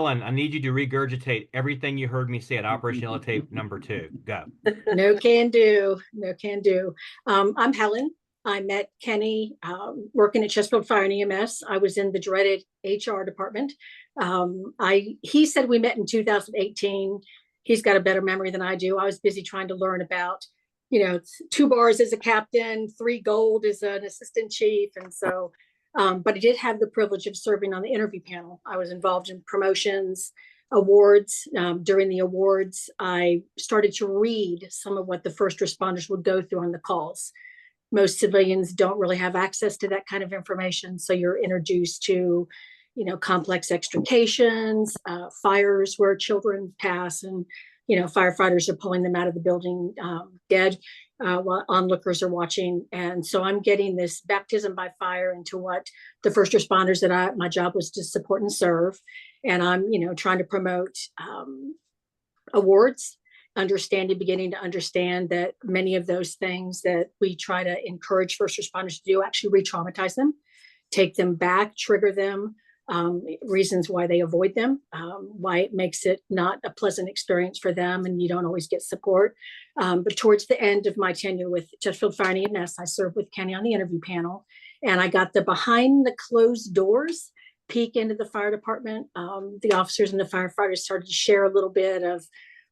Helen, I need you to regurgitate everything you heard me say at Operation Yellow Tape #2. Go. No can do. No can do. I'm Helen. I met Kenny working at Chesterfield Fire and EMS. I was in the dreaded HR department. He said we met in 2018. He's got a better memory than I do. I was busy trying to learn about, 2 bars as a captain, 3 gold as an assistant chief. And so, but I did have the privilege of serving on the interview panel. I was involved in promotions, awards. During the awards, I started to read some of what the first responders would go through on the calls. Most civilians don't really have access to that kind of information. So you're introduced to, complex extrications, fires where children pass and, firefighters are pulling them out of the building dead while onlookers are watching. And so I'm getting this baptism by fire into what the first responders that my job was to support and serve. And I'm, trying to promote awards, beginning to understand that many of those things that we try to encourage first responders to do actually re-traumatize them, take them back, trigger them, reasons why they avoid them, why it makes it not a pleasant experience for them, and you don't always get support. But towards the end of my tenure with Chesterfield Fire and EMS, I served with Kenny on the interview panel, and I got the behind the closed doors peek into the fire department. The officers and the firefighters started to share a little bit of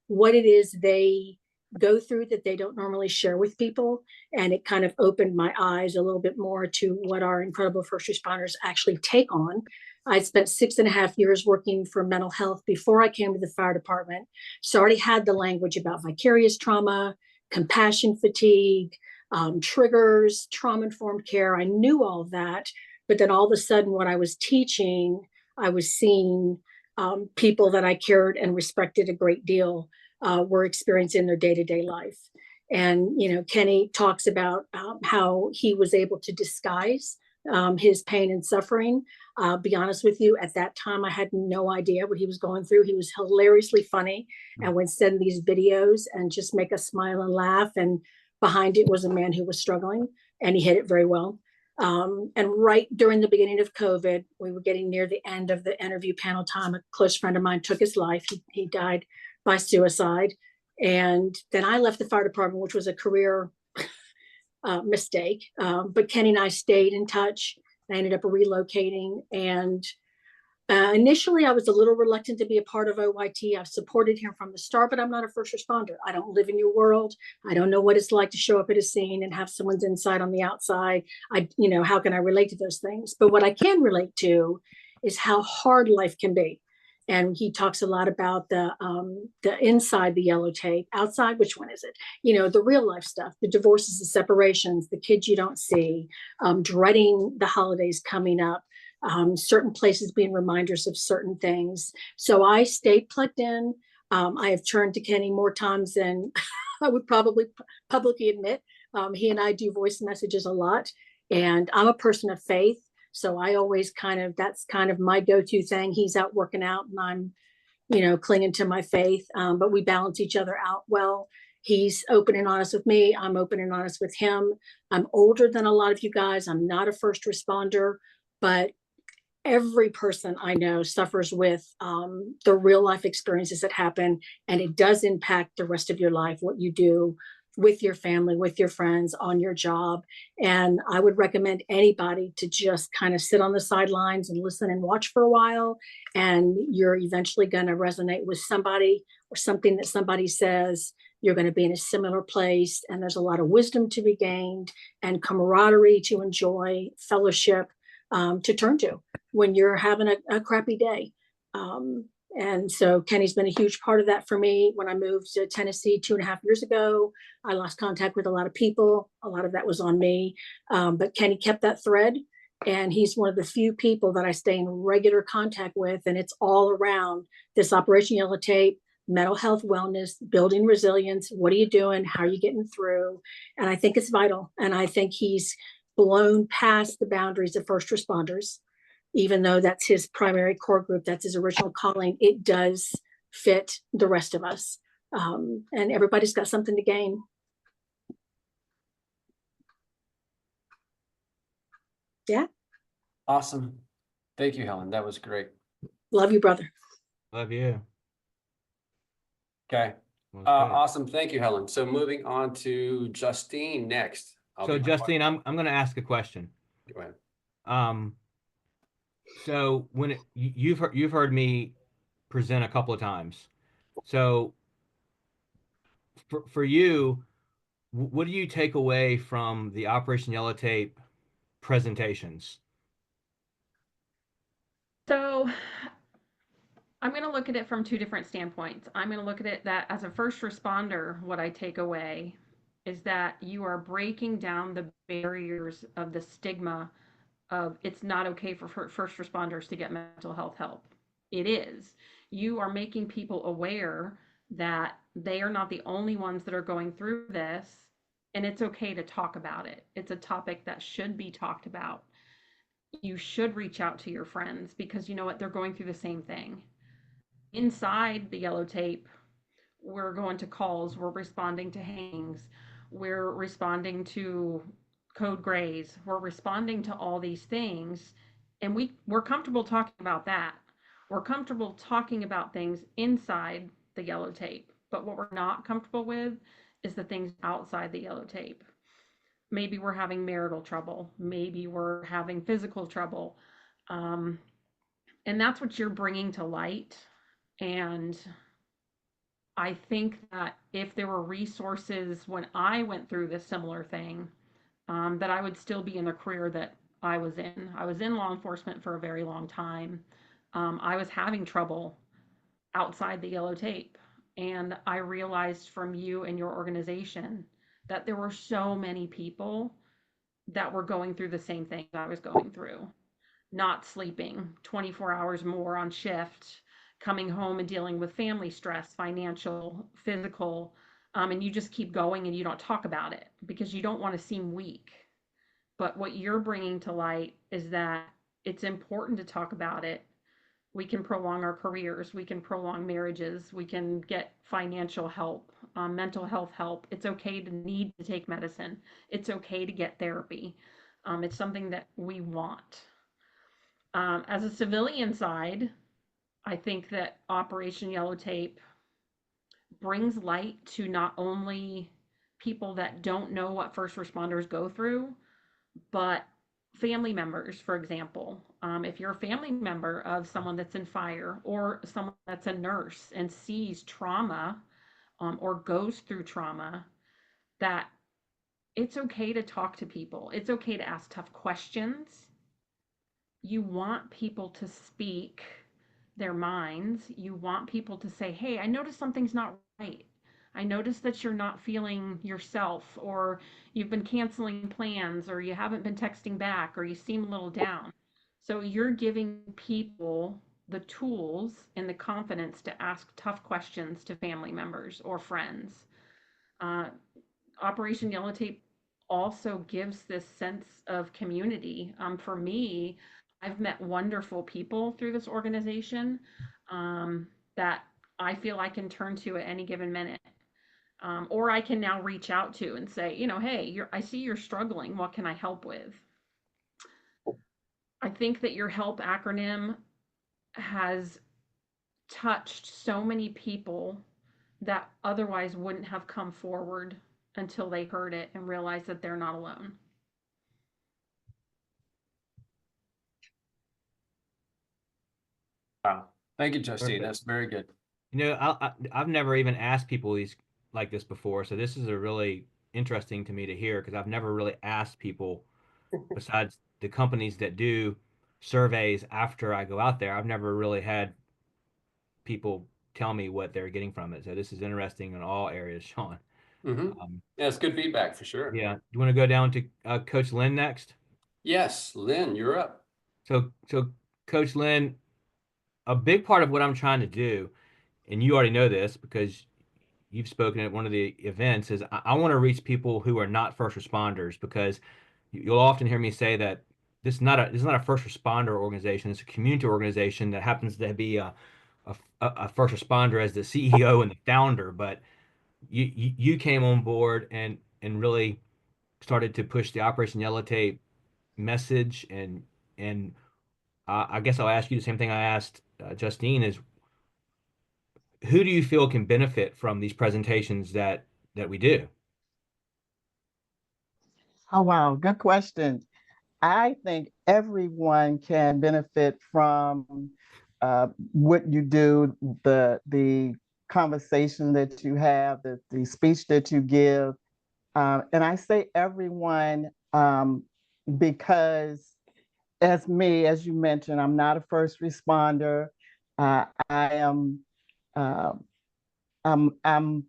what it is they go through that they don't normally share with people. And it kind of opened my eyes a little bit more to what our incredible first responders actually take on. I spent 6.5 years working for mental health before I came to the fire department. So I already had the language about vicarious trauma, compassion fatigue, triggers, trauma-informed care. I knew all of that. But then all of a sudden, what I was teaching, I was seeing people that I cared and respected a great deal were experiencing their day-to-day life. And, Kenny talks about how he was able to disguise his pain and suffering. Be honest with you, at that time, I had no idea what he was going through. He was hilariously funny and would send these videos and just make us smile and laugh. And behind it was a man who was struggling, and he hid it very well. And right during the beginning of COVID, we were getting near the end of the interview panel time. A close friend of mine took his life. He died by suicide. And then I left the fire department, which was a career mistake. But Kenny and I stayed in touch. I ended up relocating. And initially, I was a little reluctant to be a part of OYT. I've supported him from the start, but I'm not a first responder. I don't live in your world. I don't know what it's like to show up at a scene and have someone's inside on the outside. How can I relate to those things? But what I can relate to is how hard life can be. And he talks a lot about the inside the yellow tape, outside, which one is it? The real life stuff, the divorces, the separations, the kids you don't see, dreading the holidays coming up. Certain places being reminders of certain things. So I stayed plugged in. I have turned to Kenny more times than I would probably publicly admit. He and I do voice messages a lot, and I'm a person of faith. So I always that's kind of my go-to thing. He's out working out and I'm, clinging to my faith, but we balance each other out well. He's open and honest with me. I'm open and honest with him. I'm older than a lot of you guys. I'm not a first responder, but every person I know suffers with the real life experiences that happen, and it does impact the rest of your life, what you do with your family, with your friends, on your job. And I would recommend anybody to just kind of sit on the sidelines and listen and watch for a while. And you're eventually going to resonate with somebody or something that somebody says. You're going to be in a similar place. And there's a lot of wisdom to be gained and camaraderie to enjoy, fellowship to turn to when you're having a crappy day. And so Kenny's been a huge part of that for me. When I moved to Tennessee 2.5 years ago, I lost contact with a lot of people. A lot of that was on me. But Kenny kept that thread. And he's one of the few people that I stay in regular contact with. And it's all around this Operation Yellow Tape, mental health, wellness, building resilience. What are you doing? How are you getting through? And I think it's vital. And I think he's blown past the boundaries of first responders. Even though that's his primary core group, that's his original calling, it does fit the rest of us. And everybody's got something to gain. Yeah. Awesome. Thank you, Helen. That was great. Love you, brother. Love you. Okay. Well, that's good. Awesome. Thank you, Helen. So moving on to Justine next. I'll So be Justine, I'm going to ask a question. Go ahead. Um, so you've heard me present a couple of times. So for you, what do you take away from the Operation Yellow Tape presentations? So I'm going to look at it from two different standpoints. I'm going to look at it that as a first responder, what I take away is that you are breaking down the barriers of the stigma of it's not okay for first responders to get mental health help. It is. You are making people aware that they are not the only ones that are going through this, and it's okay to talk about it. It's a topic that should be talked about. You should reach out to your friends because you know what? They're going through the same thing. Inside the yellow tape, we're going to calls, we're responding to hangings, we're responding to code grays, we're responding to all these things, and we're comfortable talking about that. We're comfortable talking about things inside the yellow tape, but what we're not comfortable with is the things outside the yellow tape. Maybe we're having marital trouble, maybe we're having physical trouble, um, and that's what you're bringing to light. And I think that if there were resources when I went through this similar thing, that I would still be in the career that I was in. I was in law enforcement for a very long time. I was having trouble outside the yellow tape. And I realized from you and your organization that there were so many people that were going through the same thing I was going through, not sleeping 24 hours more on shift, coming home and dealing with family stress, financial, physical, and you just keep going and you don't talk about it because you don't want to seem weak. But what you're bringing to light is that it's important to talk about it. We can prolong our careers, we can prolong marriages, we can get financial help, mental health help. It's okay to need to take medicine, it's okay to get therapy. It's something that we want. As a civilian side, I think that Operation Yellow Tape brings light to not only people that don't know what first responders go through, but family members, for example. If you're a family member of someone that's in fire or someone that's a nurse and sees trauma or goes through trauma, that it's okay to talk to people. It's okay to ask tough questions. You want people to speak their minds. You want people to say, hey, I noticed something's not right. I noticed that you're not feeling yourself, or you've been canceling plans, or you haven't been texting back, or you seem a little down. So you're giving people the tools and the confidence to ask tough questions to family members or friends. Uh, Operation Yellow Tape also gives this sense of community. For me, I've met wonderful people through this organization that I feel I can turn to at any given minute. Or I can now reach out to and say, you know, hey, I see you're struggling. What can I help with? I think that your HELP acronym has touched so many people that otherwise wouldn't have come forward until they heard it and realized that they're not alone. Wow. Thank you, Justine. Perfect. That's very good. I've never even asked people these like this before, so this is a really interesting to me to hear because I've never really asked people besides the companies that do surveys after I go out there. I've never really had people tell me what they're getting from it. So this is interesting in all areas, Sean. Mm-hmm. Um, Yeah, it's good feedback for sure. yeah. Do you want to go down to Coach Lynn next? Yes, Lynn, you're up. So Coach Lynn, a big part of what I'm trying to do, and you already know this because you've spoken at one of the events, is I want to reach people who are not first responders because you'll often hear me say that this is not a first responder organization. It's a community organization that happens to be a first responder as the CEO and the founder. But you came on board and really started to push the Operation Yellow Tape message and I guess I'll ask you the same thing I asked Justine is who do you feel can benefit from these presentations that we do? Oh, wow. Good question. I think everyone can benefit from what you do, the conversation that you have, the speech that you give. And I say everyone because as you mentioned, I'm not a first responder. I am uh, I'm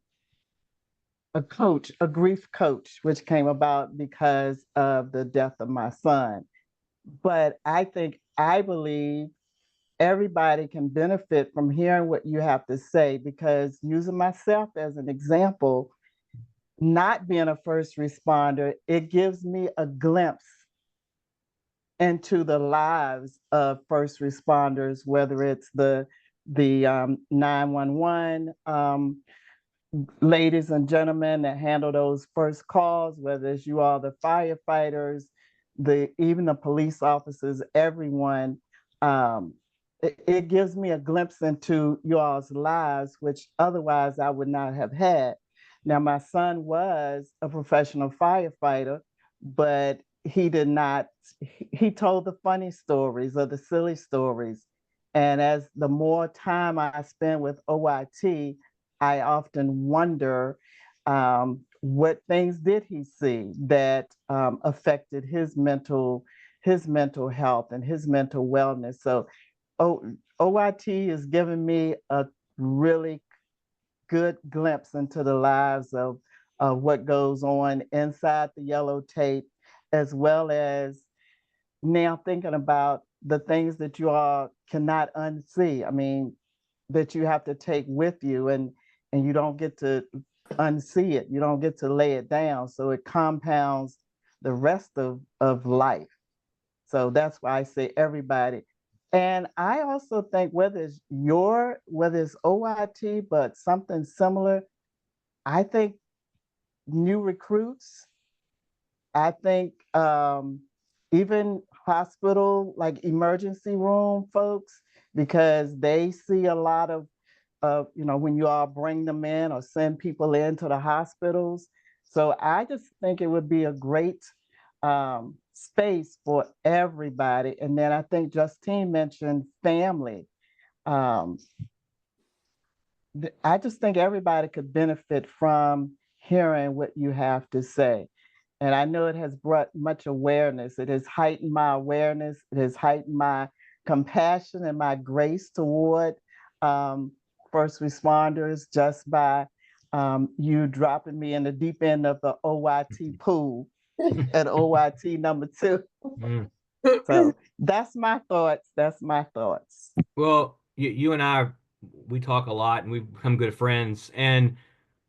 a coach, a grief coach, which came about because of the death of my son. But I believe everybody can benefit from hearing what you have to say because using myself as an example, not being a first responder, it gives me a glimpse into the lives of first responders, whether it's the 911 ladies and gentlemen that handle those first calls, whether it's you all, the firefighters, even the police officers, everyone. Um, it gives me a glimpse into you all's lives, which otherwise I would not have had. Now, my son was a professional firefighter, but he did not, he told the funny stories or the silly stories. And as the more time I spend with OIT, I often wonder what things did he see that affected his mental health and his mental wellness. So o- OIT has given me a really good glimpse into the lives of what goes on inside the yellow tape, as well as now thinking about the things that you all cannot unsee. I mean, that you have to take with you and you don't get to unsee it. You don't get to lay it down. So it compounds the rest of life. So that's why I say everybody. And I also think whether it's OIT, but something similar, I think new recruits, I think even hospital, like emergency room folks, because they see a lot of when you all bring them in or send people into the hospitals. So I just think it would be a great space for everybody. And then I think Justine mentioned family. Um, I just think everybody could benefit from hearing what you have to say. And I know it has brought much awareness. It has heightened my awareness. It has heightened my compassion and my grace toward um, first responders just by you dropping me in the deep end of the OYT pool at OYT number 2. Mm. So that's my thoughts. That's my thoughts. Well, you and I, we talk a lot and we've become good friends. And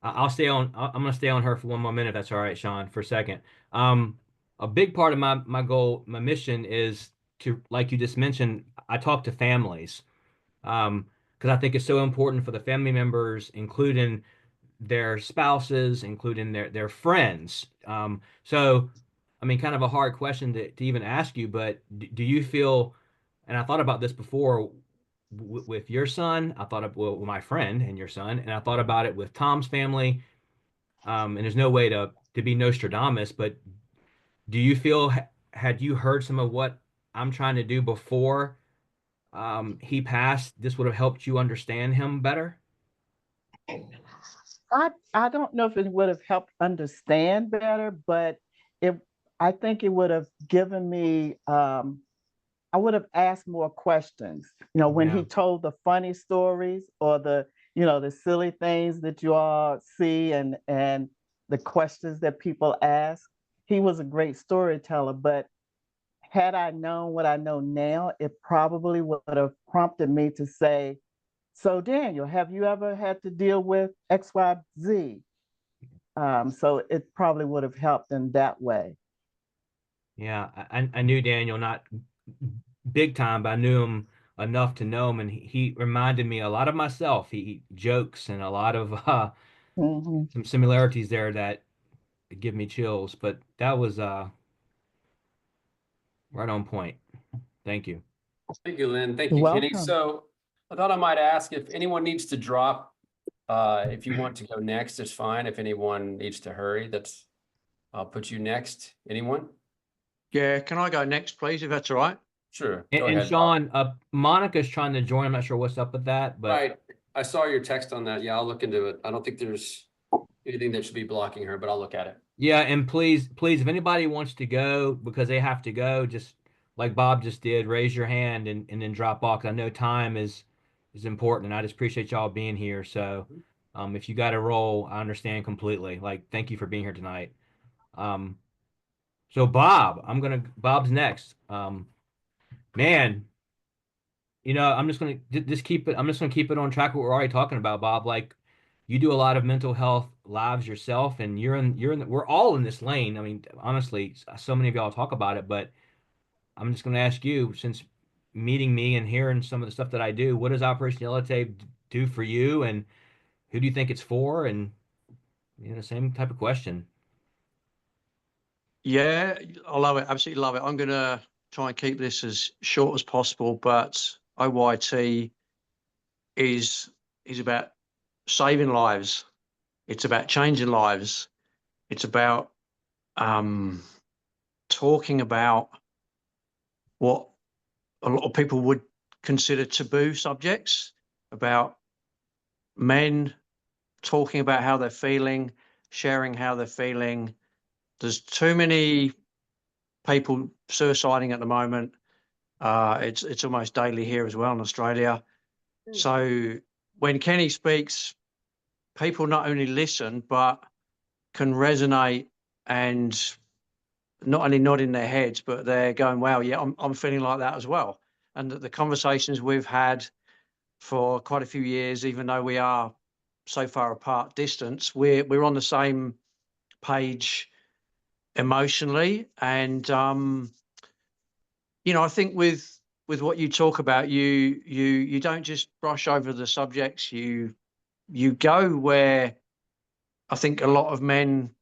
I'm going to stay on her for one more minute, if that's all right, Sean, for a second. Um, a big part of my goal, my mission is to, like you just mentioned, I talk to families. Because I think it's so important for the family members, including their spouses, including their friends. So, I mean, kind of a hard question to even ask you, but do you feel, and I thought about this before with your son, I thought of, well, with my friend and your son, and I thought about it with Tom's family. And there's no way to be Nostradamus, but do you feel, had you heard some of what I'm trying to do before he passed, this would have helped you understand him better? I don't know if it would have helped understand better, but it I think it would have given me I would have asked more questions. When Yeah. he told the funny stories or the silly things that you all see and the questions that people ask, he was a great storyteller. But had I known what I know now, it probably would have prompted me to say, so Daniel, have you ever had to deal with XYZ? So it probably would have helped in that way. Yeah, I knew Daniel not big time, but I knew him enough to know him, and he reminded me a lot of myself. He jokes and a lot of Mhm. some similarities there that give me chills. But that was right on point. Thank you. Thank you, Lynn. Thank You're you, Kenny. welcome. So I thought I might ask if anyone needs to drop. If you want to go next, it's fine. If anyone needs to hurry, I'll put you next. Anyone? Yeah, can I go next, please, if that's all right? Sure. And, Go and ahead, Bob. Sean, Monica's trying to join. I'm not sure what's up with that, but Right. I saw your text on that. Yeah, I'll look into it. I don't think there's anything that should be blocking her, but I'll look at it. yeah, and please, if anybody wants to go because they have to go, just like Bob just did, raise your hand and then drop off. 'Cause I know time is important, and I just appreciate y'all being here. So, if you got to roll, I understand completely. Like, thank you for being here tonight. Um, so Bob, Bob's next. Man, I'm just gonna just keep it. I'm just gonna keep it on track what we're already talking about, Bob. Like, you do a lot of mental health lives yourself, and we're all in this lane. I mean, honestly, so many of y'all talk about it, but I'm just gonna ask you, since meeting me and hearing some of the stuff that I do, what does Operation Yellow Tape do for you, and who do you think it's for? And same type of question. Yeah, I love it. Absolutely love it. I'm going to try and keep this as short as possible, but OYT is about saving lives. It's about changing lives. It's about talking about what a lot of people would consider taboo subjects, about men talking about how they're feeling, sharing how they're feeling. There's too many people suiciding at the moment. It's almost daily here as well in Australia. So when Kenny speaks, people not only listen but can resonate and not only nodding their heads, but they're going, "Wow, yeah, I'm feeling like that as well." And the conversations we've had for quite a few years, even though we are so far apart, distance, we're on the same page emotionally. And I think with what you talk about, you don't just brush over the subjects. You go where I think a lot of men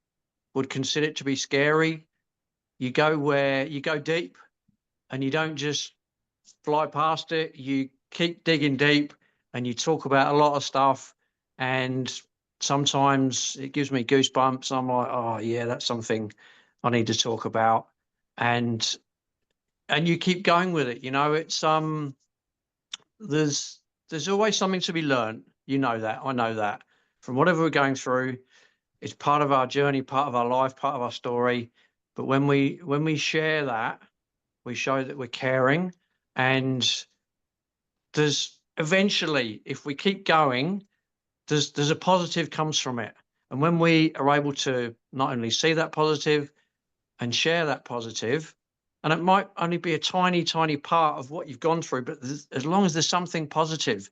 would consider it to be scary. You go where you go deep, and you don't just fly past it. You keep digging deep, and you talk about a lot of stuff. And sometimes it gives me goosebumps. I'm like, oh yeah, that's something I need to talk about. And you keep going with it. It's there's always something to be learned. That. I know that. From whatever we're going through, it's part of our journey, part of our life, part of our story. But when we share that, we show that we're caring. And there's eventually, if we keep going, there's a positive comes from it. And when we are able to not only see that positive and share that positive, and it might only be a tiny, tiny part of what you've gone through, but as long as there's something positive,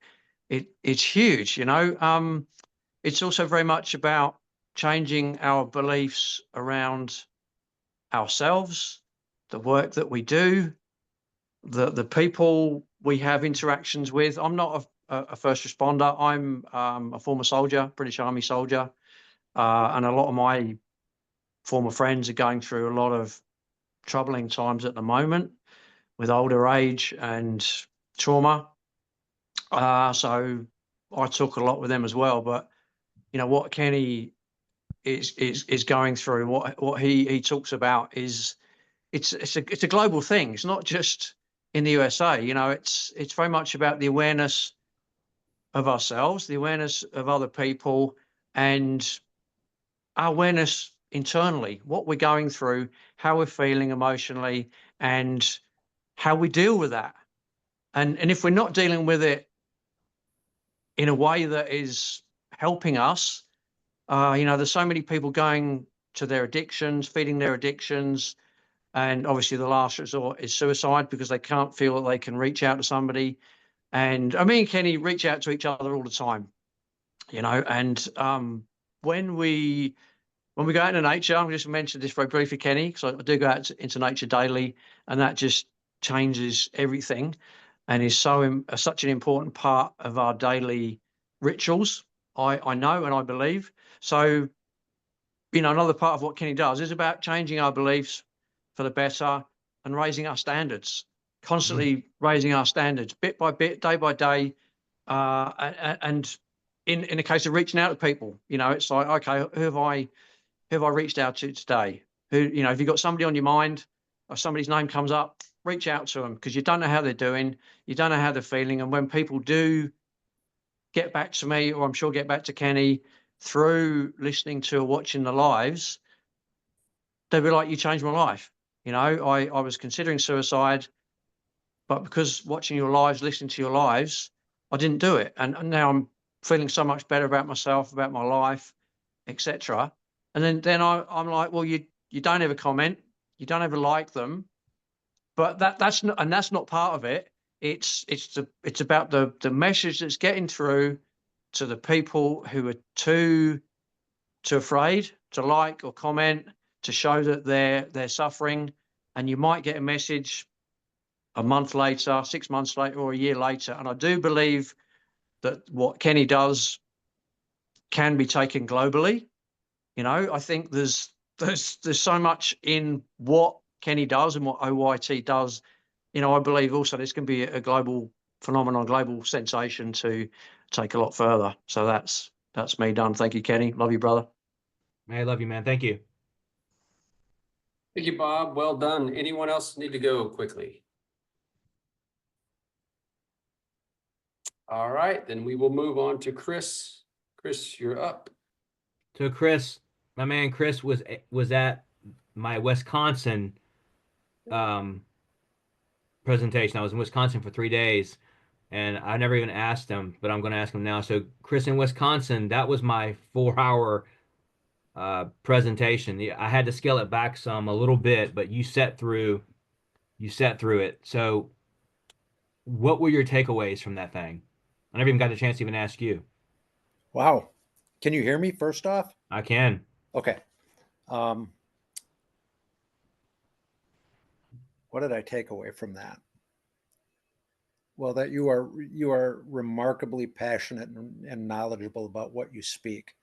it's huge. It's also very much about changing our beliefs around ourselves, the work that we do, the people we have interactions with. I'm not a first responder. I'm a former soldier, British Army soldier, and a lot of my former friends are going through a lot of troubling times at the moment with older age and trauma. So I talk a lot with them as well. But what Kenny is going through, what he talks about is it's a global thing. It's not just in the USA. It's very much about the awareness of ourselves, the awareness of other people, and our awareness internally, what we're going through, how we're feeling emotionally, and how we deal with that. And if we're not dealing with it in a way that is helping us, there's so many people going to their addictions, feeding their addictions, and obviously the last resort is suicide because they can't feel that they can reach out to somebody. And me and Kenny reach out to each other all the time, and when we go out into nature, I'm just mention this very briefly, Kenny, because I do go out into nature daily, and that just changes everything, and is such an important part of our daily rituals. I know and I believe. So, another part of what Kenny does is about changing our beliefs for the better and raising our standards, constantly raising our standards, bit by bit, day by day, And in the case of reaching out to people, it's like, okay, who have I reached out to today? If you've got somebody on your mind or somebody's name comes up, reach out to them, because you don't know how they're doing, you don't know how they're feeling. And when people do get back to me, or I'm sure get back to Kenny through listening to or watching the lives, they'll be like, you changed my life. I was considering suicide, but because watching your lives, listening to your lives, I didn't do it. And now I'm feeling so much better about myself, about my life, etc. And then I'm like, well, you don't ever comment, you don't ever like them, but that's not part of it. It's about the message that's getting through to the people who are too afraid to like or comment, to show that they're suffering. And you might get a message a month later, 6 months later, or a year later. And I do believe that what Kenny does can be taken globally. I think there's so much in what Kenny does and what OYT does. I believe also this can be a global phenomenon, global sensation to take a lot further. So that's me done. Thank you, Kenny. Love you, brother. I love you, man. Thank you. Thank you, Bob. Well done. Anyone else need to go quickly? All right, then we will move on to Chris. Chris, you're up. So Chris, my man Chris was at my Wisconsin presentation. I was in Wisconsin for 3 days, and I never even asked him, but I'm going to ask him now. So Chris, in Wisconsin, that was my 4 hour presentation. I had to scale it back a little bit, but you sat through it. So what were your takeaways from that thing? I never even got a chance to even ask you. Wow. Can you hear me first off? I can. Okay. What did I take away from that? Well, that you are remarkably passionate and knowledgeable about what you speak,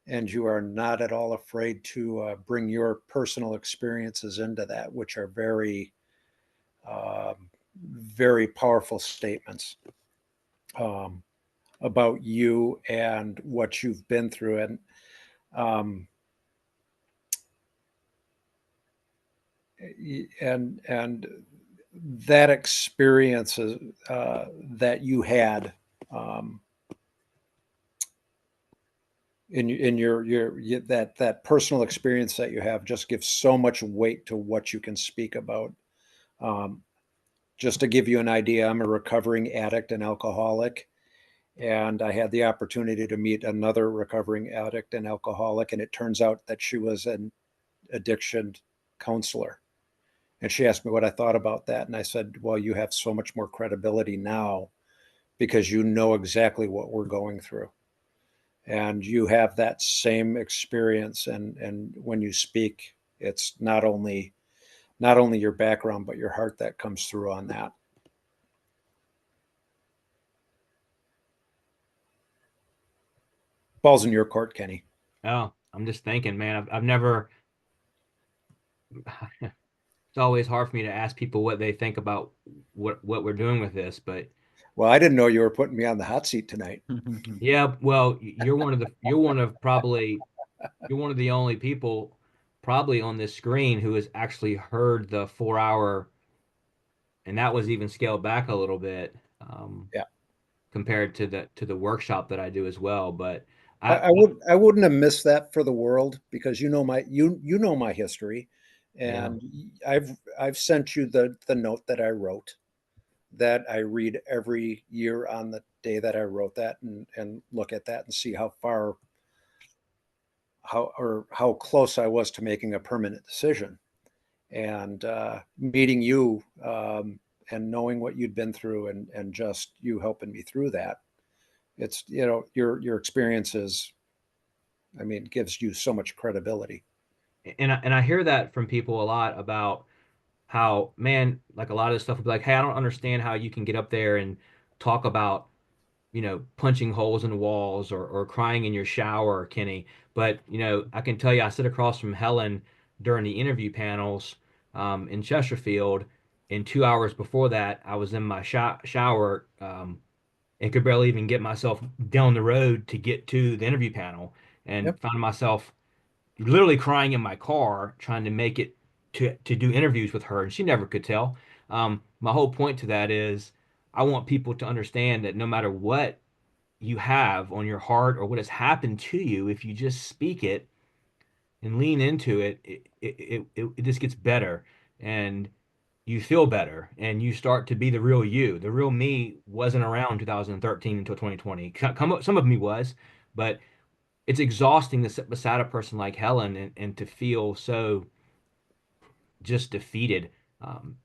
and you are not at all afraid to bring your personal experiences into that, which are very, very powerful statements about you and what you've been through. And that experience that you had in your that personal experience that you have just gives so much weight to what you can speak about. Just to give you an idea, I'm a recovering addict and alcoholic, and I had the opportunity to meet another recovering addict and alcoholic, and it turns out that she was an addiction counselor. And she asked me what I thought about that. And I said, well, you have so much more credibility now because you know exactly what we're going through. And you have that same experience. And when you speak, it's not only your background, but your heart that comes through on that. Ball's in your court, Kenny. Oh, I'm just thinking, man, I've never, it's always hard for me to ask people what they think about what we're doing with this, but Well, I didn't know you were putting me on the hot seat tonight. yeah, well, you're one of the only people probably on this screen who has actually heard the 4 hour, and that was even scaled back a little bit, Yeah. compared to the workshop that I do as well. But I wouldn't have missed that for the world, because you know my history, and I've sent you the note that I wrote, that I read every year on the day that I wrote that, and look at that and see how close I was to making a permanent decision. And meeting you, and knowing what you'd been through, and just you helping me through that, it's, your experiences, I mean, gives you so much credibility. and I hear that from people a lot about how, man, like a lot of this stuff would be like, hey, I don't understand how you can get up there and talk about, punching holes in walls or crying in your shower, Kenny. But, I can tell you, I sit across from Helen during the interview panels in Chesterfield. And 2 hours before that, I was in my shower and could barely even get myself down the road to get to the interview panel, and Yep. found myself literally crying in my car trying to make it to do interviews with her, and she never could tell. My whole point to that is I want people to understand that no matter what you have on your heart or what has happened to you, if you just speak it and lean into it, it just gets better, and you feel better, and you start to be the real you. The real me wasn't around 2013 until 2020. Some of me was, but it's exhausting to sit beside a person like Helen and to feel so just defeated,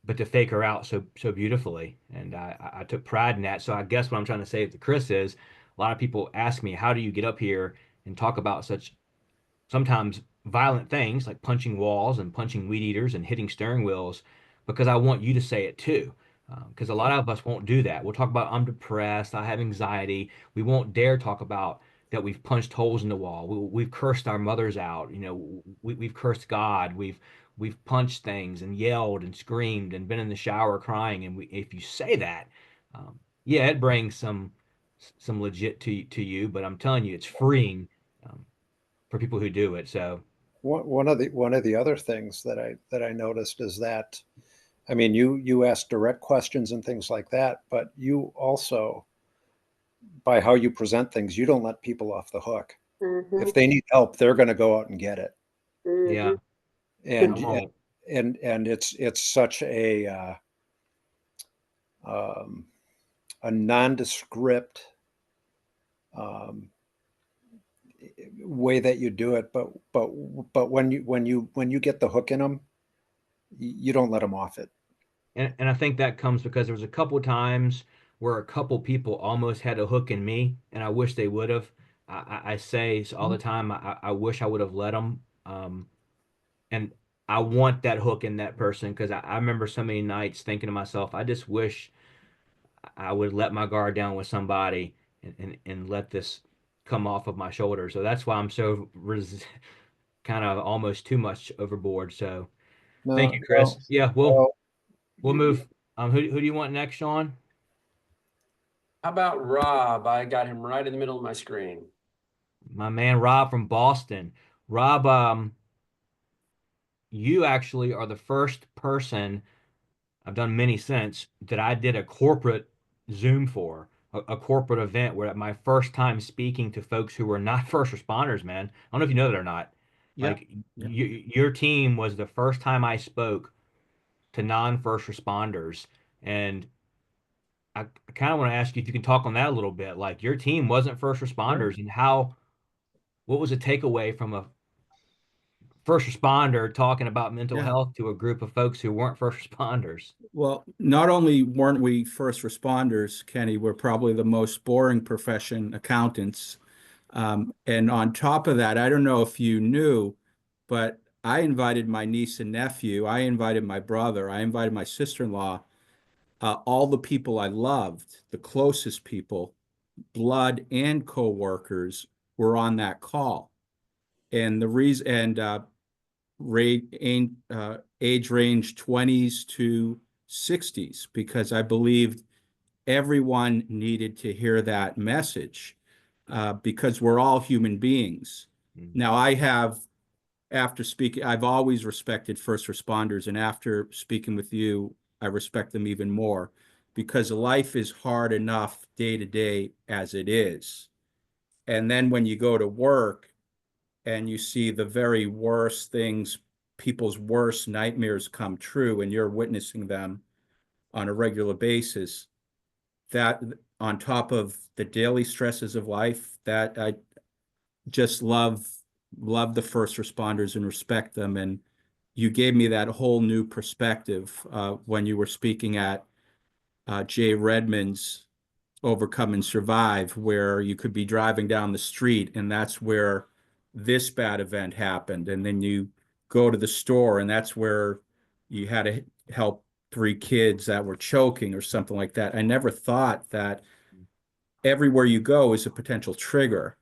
but to fake her out so beautifully. And I took pride in that. So I guess what I'm trying to say to Chris is a lot of people ask me, how do you get up here and talk about such sometimes violent things like punching walls and punching weed eaters and hitting steering wheels, because I want you to say it too. Because a lot of us won't do that. We'll talk about, I'm depressed, I have anxiety. We won't dare talk about that we've punched holes in the wall. We've cursed our mothers out. We've cursed God. We've punched things and yelled and screamed and been in the shower crying. And if you say that, yeah, it brings some legit to you. But I'm telling you, it's freeing. Um, for people who do it. So One of the other things that I noticed is that, I mean, you ask direct questions and things like that, but you also, by how you present things, you don't let people off the hook. Mhm. If they need help, they're going to go out and get it. yeah, Mhm. I And won't. and it's such um, a nondescript um, way that you do it, but when you get the hook in them, you don't let them off it. And I think that comes because there was a couple times where a couple people almost had a hook in me, and I wish they would have. I say all the time, I wish I would have let them. And I want that hook in that person because I remember so many nights thinking to myself, I just wish I would let my guard down with somebody and let this come off of my shoulder. So that's why I'm so kind of almost too much overboard. So thank No, you, Chris. no, Yeah, no. we'll move. Who do you want next, Sean? How about Rob? I got him right in the middle of my screen. My man Rob from Boston. Rob, you actually are the first person, I've done many since, that I did a corporate Zoom for, a corporate event where my first time speaking to folks who were not first responders, man. I don't know if you know that or not. Yeah. Like Yeah. your team was the first time I spoke to non-first responders. And I kind of want to ask you if you can talk on that a little bit. Like your team wasn't first Sure. responders, and what was a takeaway from a first responder talking about mental Yeah. health to a group of folks who weren't first responders? Well, not only weren't we first responders, Kenny, we're probably the most boring profession, accountants. And on top of that, I don't know if you knew, but I invited my niece and nephew, I invited my brother, I invited my sister-in-law, all the people I loved, the closest people, blood and co-workers were on that call. And the reason, and age range 20s to 60s, because I believed everyone needed to hear that message, because we're all human beings. Mm. Now, after speaking, I've always respected first responders, and after speaking with you, I respect them even more because life is hard enough day to day as it is. And then when you go to work, and you see the very worst things, people's worst nightmares come true, and you're witnessing them on a regular basis, that on top of the daily stresses of life, that I just love the first responders and respect them. And you gave me that whole new perspective when you were speaking at Jay Redmond's Overcome and Survive, where you could be driving down the street and that's where this bad event happened. And then you go to the store and that's where you had to help three kids that were choking or something like that. I never thought that everywhere you go is a potential trigger.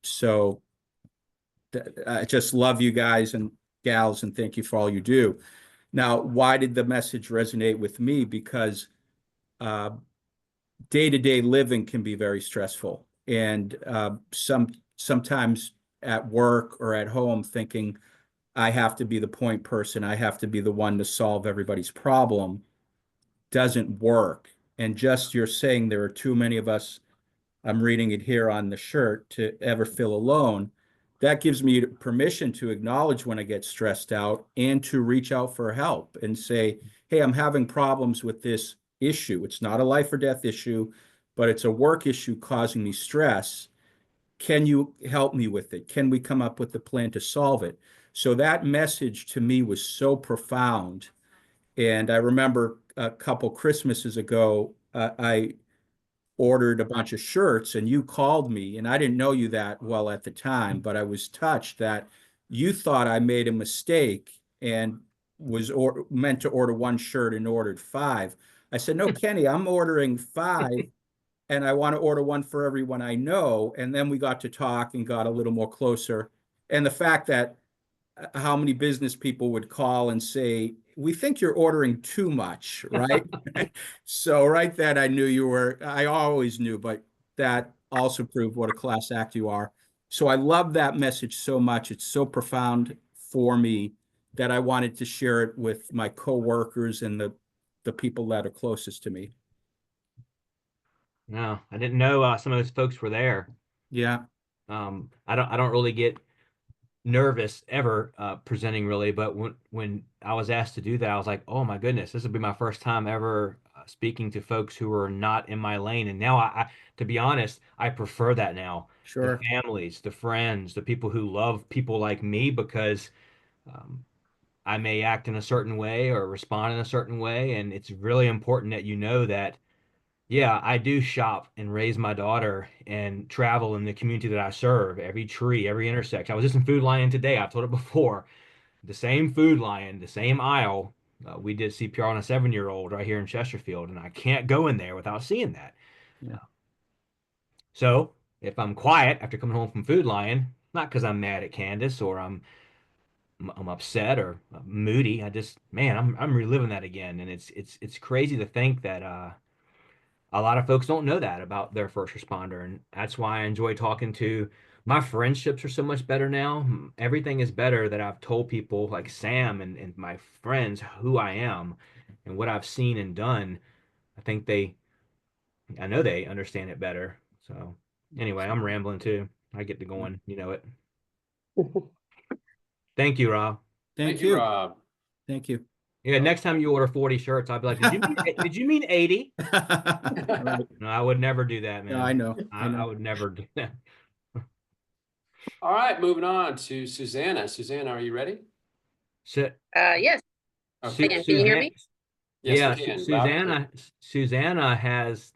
So I just love you guys and gals and thank you for all you do. Now, why did the message resonate with me? Because uh, day-to-day living can be very stressful. And sometimes at work or at home thinking, I have to be the point person, I have to be the one to solve everybody's problem, doesn't work. And just you're saying there are too many of us, I'm reading it here on the shirt, to ever feel alone. That gives me permission to acknowledge when I get stressed out and to reach out for help and say, hey, I'm having problems with this issue. It's not a life or death issue, but it's a work issue causing me stress. Can you help me with it? Can we come up with a plan to solve it? So that message to me was so profound. And I remember a couple Christmases ago, I ordered a bunch of shirts and you called me, and I didn't know you that well at the time, but I was touched that you thought I made a mistake and was meant to order one shirt and ordered five. I said, no, Kenny, I'm ordering five and I want to order one for everyone I know. And then we got to talk and got a little more closer. And the fact that how many business people would call and say, we think you're ordering too much, right? So right then I knew you were, I always knew, but that also proved what a class act you are. So I love that message so much. It's so profound for me that I wanted to share it with my coworkers and the people that are closest to me. No, I didn't know some of those folks were there. Yeah. I don't really get nervous ever presenting really, but when I was asked to do that, I was like, oh my goodness, this will be my first time ever speaking to folks who are not in my lane. And now to be honest, I prefer that now. The Sure. families, the friends, the people who love people like me, because um, I may act in a certain way or respond in a certain way, and it's really important that you know that. Yeah, I do shop and raise my daughter and travel in the community that I serve, every tree, every intersection. I was just in Food Lion today. I've told it before. The same Food Lion, the same aisle. We did CPR on a 7-year-old right here in Chesterfield, and I can't go in there without seeing that. Yeah. So if I'm quiet after coming home from Food Lion, not because I'm mad at Candace or I'm upset or moody. I just, man, I'm reliving that again, and it's crazy to think that a lot of folks don't know that about their first responder. And that's why I enjoy talking to my friendships are so much better now. Everything is better that I've told people like Sam and my friends who I am and what I've seen and done. I think I know they understand it better. So anyway, I'm rambling too. I get to going, you know it. Thank you, Rob. Thank you, you. Rob. Thank you. Yeah, next time you order 40 shirts, I'll be like, did you mean 80? Right. No, I would never do that, No, man. I know. I would never do that. All right, moving on to Susanna. Susanna, are you ready? So, Yes. Okay. Can you hear me? Yes, Yeah, we can. Loud and clear. Susanna has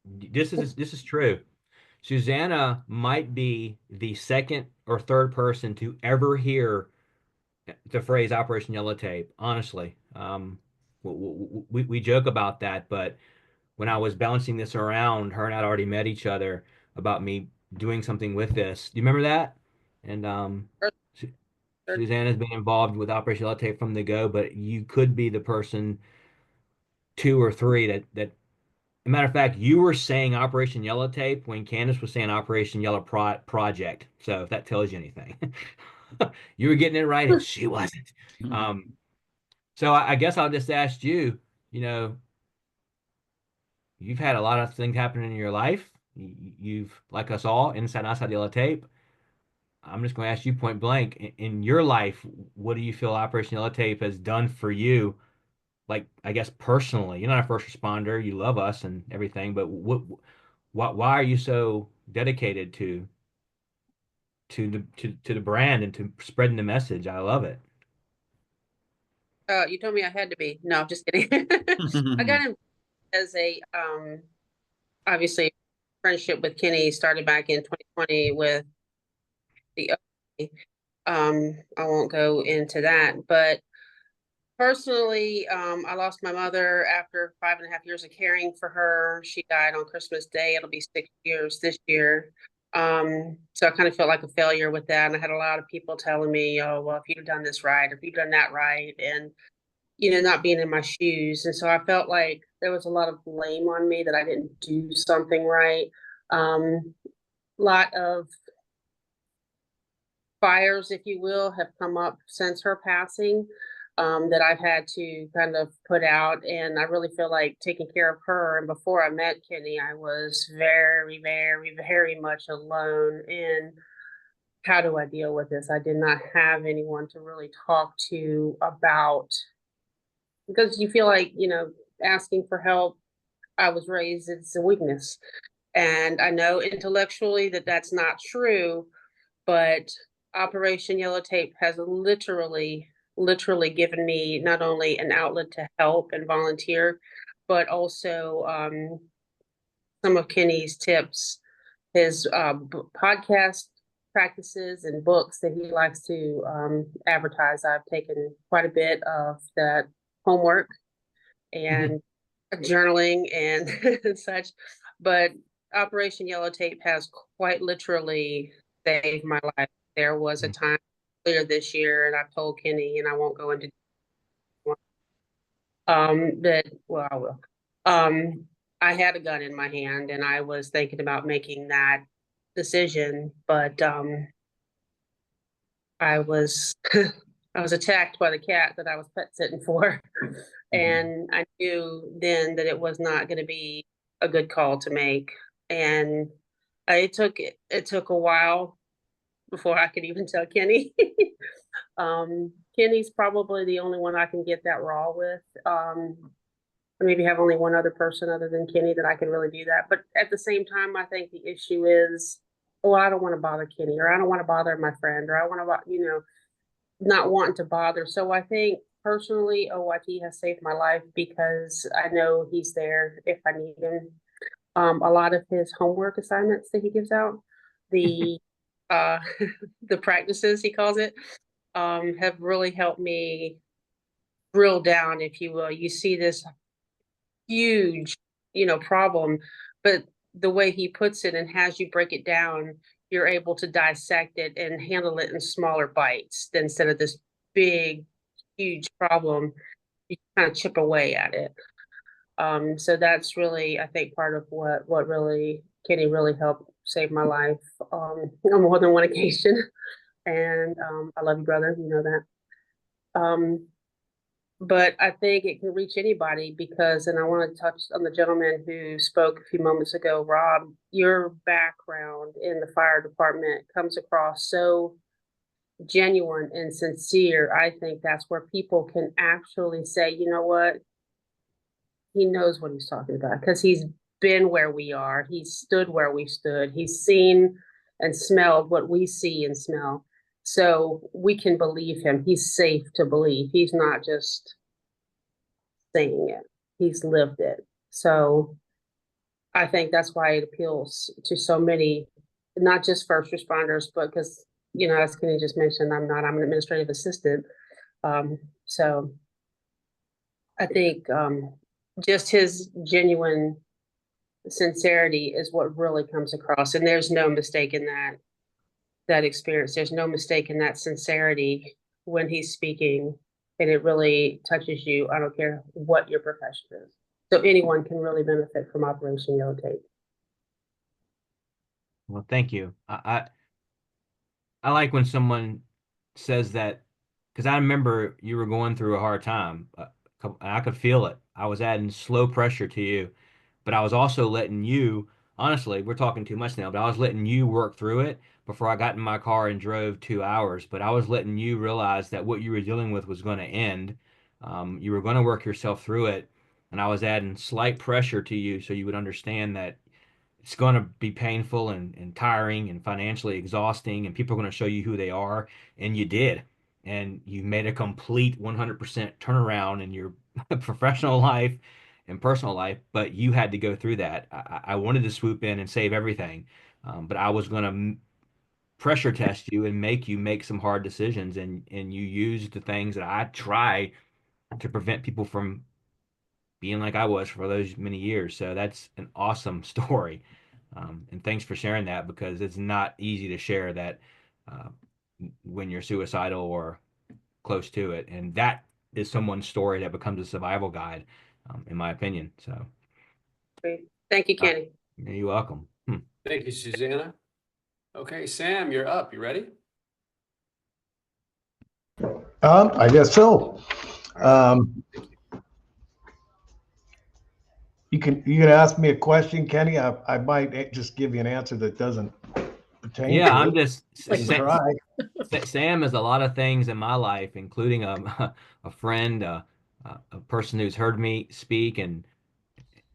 this is true. Susanna might be the second or third person to ever hear the phrase Operation Yellow Tape. Honestly, we joke about that, but when I was bouncing this around, her and I'd already met each other about me doing something with this. Do you remember that? And Sure, Su- sure. Susanna's been involved with Operation Yellow Tape from the go, but you could be the person two or three that a matter of fact, you were saying Operation Yellow Tape when Candace was saying Operation Yellow Project. So if that tells you anything, you were getting it right and she wasn't. Um, so I guess I'll just ask you, you know, you've had a lot of things happen in your life. You've, like us all, inside and outside Yellow Tape. I'm just going to ask you point blank, in your life, what do you feel Operation Yellow Tape has done for you? Like, I guess personally, you're not a first responder, you love us and everything, but why are you so dedicated to the brand and to spreading the message? I love it. You told me I had to be. No, just kidding. I got him as a obviously friendship with Kenny started back in 2020 with the I won't go into that, but personally, I lost my mother after 5.5 years of caring for her. She died on Christmas Day. It'll be 6 years this year. So I kind of felt like a failure with that. And I had a lot of people telling me, oh, well, if you'd have done this right, if you'd done that right. And not being in my shoes. And so I felt like there was a lot of blame on me that I didn't do something right. Lot of fires, if you will, have come up since her passing, that I've had to kind of put out. And I really feel like taking care of her. And before I met Kenny, I was very, very, very much alone in how do I deal with this? I did not have anyone to really talk to about, because you feel like, asking for help. I was raised, it's a weakness. And I know intellectually that that's not true, but Operation Yellow Tape has literally given me not only an outlet to help and volunteer, but also some of Kenny's tips, his podcast practices and books that he likes to advertise. I've taken quite a bit of that homework and journaling and such, but Operation Yellow Tape has quite literally saved my life. There was a time earlier this year, and I've told Kenny, and I won't go into that. Well, I will. I had a gun in my hand, and I was thinking about making that decision, but I was I was attacked by the cat that I was pet sitting for, and I knew then that it was not going to be a good call to make, and it took a while before I could even tell Kenny. Kenny's probably the only one I can get that raw with. I maybe have only one other person other than Kenny that I can really do that. But at the same time, I think the issue is, oh, I don't want to bother Kenny, or I don't want to bother my friend, or I want to, not wanting to bother. So I think personally, OYT has saved my life because I know he's there if I need him. A lot of his homework assignments that he gives out, the uh, the practices he calls it, have really helped me drill down, if you will. You see this huge, problem, but the way he puts it and has you break it down, you're able to dissect it and handle it in smaller bites instead of this big, huge problem. You kind of chip away at it. So that's really, I think, part of what really Kenny really helped save my life on more than one occasion. And I love you, brother. You know that. But I think it can reach anybody because, and I want to touch on the gentleman who spoke a few moments ago, Rob, your background in the fire department comes across so genuine and sincere. I think that's where people can actually say, you know what, he knows what he's talking about because he's been where we are. He's stood where we stood. He's seen and smelled what we see and smell. So we can believe him. He's safe to believe. He's not just saying it. He's lived it. So I think that's why it appeals to so many, not just first responders, but because, as Kenny just mentioned, I'm an administrative assistant. So I think just his genuine sincerity is what really comes across. And there's no mistake in that experience. There's no mistake in that sincerity when he's speaking, and it really touches you. I don't care what your profession is. So anyone can really benefit from Operation Yellow Tape. Well, thank you. I like when someone says that because I remember you were going through a hard time. I could feel it. I was adding slow pressure to you, but I was also letting you, honestly, we're talking too much now, but I was letting you work through it before I got in my car and drove 2 hours. But I was letting you realize that what you were dealing with was going to end. You were going to work yourself through it. And I was adding slight pressure to you so you would understand that it's going to be painful and tiring and financially exhausting, and people are going to show you who they are. And you did. And you made a complete 100% turnaround in your professional life and personal life, but you had to go through that. I wanted to swoop in and save everything, but I was going to pressure test you and make you make some hard decisions. And you used the things that I try to prevent people from being like I was for those many years. So that's an awesome story. And thanks for sharing that because it's not easy to share that uh, when you're suicidal or close to it. And that is someone's story that becomes a survival guide, in my opinion. So, Great. Thank you, Kenny. you're welcome. Thank you, Susanna. Okay, Sam, you're up. You ready? I guess so. You can ask me a question, Kenny. I might just give you an answer that doesn't pertain Yeah, to I'm it. just We can try. Sam is a lot of things in my life, including a friend, a person who's heard me speak, and